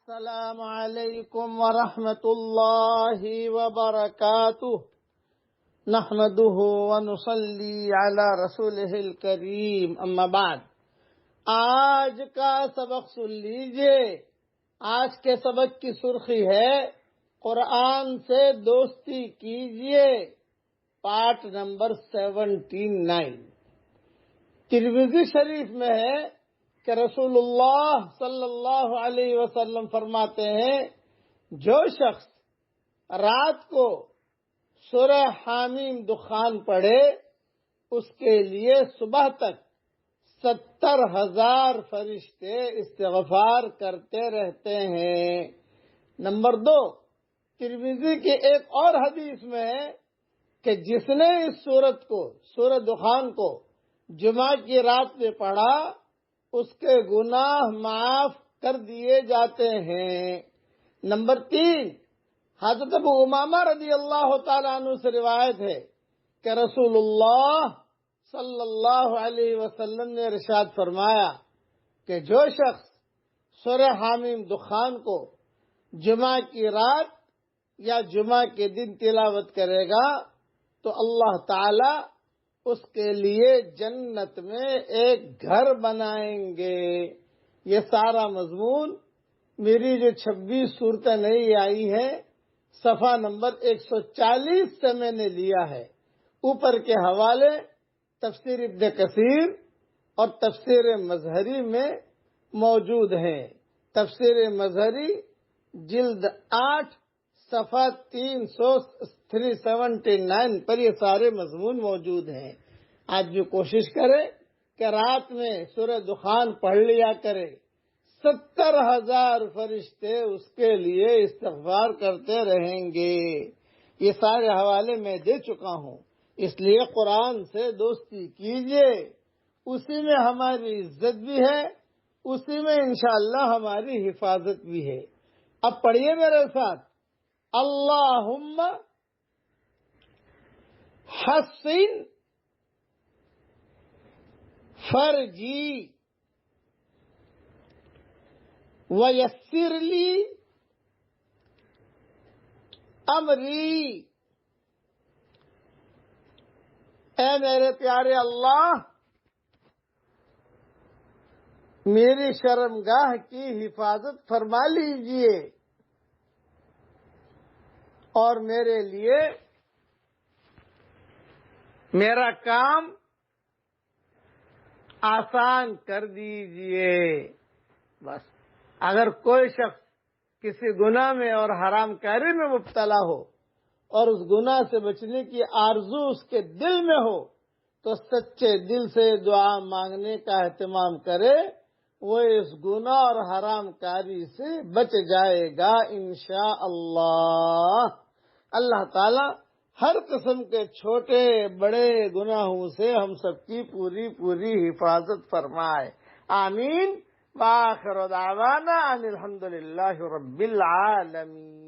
السلام علیکم ورحمۃ اللہ وبرکاتہ نحمده ونصلی علی رسولہ الکریم اما بعد۔ آج کا سبق سن لیجئے۔ آج کے سبق کی سرخی ہے قرآن سے دوستی کیجئے، پارٹ نمبر 79۔ ترمذی شریف میں ہے کہ رسول اللہ صلی اللہ علیہ وسلم فرماتے ہیں، جو شخص رات کو سورہ حامیم دخان پڑھے اس کے لیے صبح تک 70,000 فرشتے استغفار کرتے رہتے ہیں۔ نمبر 2، ترمذی کی ایک اور حدیث میں ہے کہ جس نے اس سورہ دخان کو جمعہ کی رات میں پڑھا اس کے گناہ معاف کر دیے جاتے ہیں۔ نمبر 3، حضرت ابو امامہ رضی اللہ تعالیٰ عنہ سے روایت ہے کہ رسول اللہ صلی اللہ علیہ وسلم نے ارشاد فرمایا کہ جو شخص سورہ حامیم دخان کو جمعہ کی رات یا جمعہ کے دن تلاوت کرے گا تو اللہ تعالی اس کے لیے جنت میں ایک گھر بنائیں گے۔ یہ سارا مضمون میری جو 26 صورتیں نئی آئی ہیں صفحہ نمبر 140 سے میں نے لیا ہے۔ اوپر کے حوالے تفسیر ابن کثیر اور تفسیر مظہری میں موجود ہیں۔ تفسیر مظہری جلد 8 صفحہ 379 پر یہ سارے مضمون موجود ہیں۔ آج جو کوشش کرے کہ رات میں سورہ دخان پڑھ لیا کرے، 70,000 فرشتے اس کے لیے استغفار کرتے رہیں گے۔ یہ سارے حوالے میں دے چکا ہوں، اس لیے قرآن سے دوستی کیجئے، اسی میں ہماری عزت بھی ہے، اسی میں انشاءاللہ ہماری حفاظت بھی ہے۔ اب پڑھیے میرے ساتھ، اللہم حسن فرجی ویسر لی امری۔ اے میرے پیارے اللہ، میری شرمگاہ کی حفاظت فرما لیجئے اور میرے لیے میرا کام آسان کر دیجئے۔ بس اگر کوئی شخص کسی گناہ میں اور حرام کاری میں مبتلا ہو اور اس گناہ سے بچنے کی آرزو اس کے دل میں ہو تو سچے دل سے دعا مانگنے کا اہتمام کرے، وہ اس گناہ اور حرام کاری سے بچ جائے گا انشاءاللہ۔ اللہ تعالی ہر قسم کے چھوٹے بڑے گناہوں سے ہم سب کی پوری حفاظت فرمائے، آمین۔ وآخر دعوانا ان الحمد للہ رب العالمین۔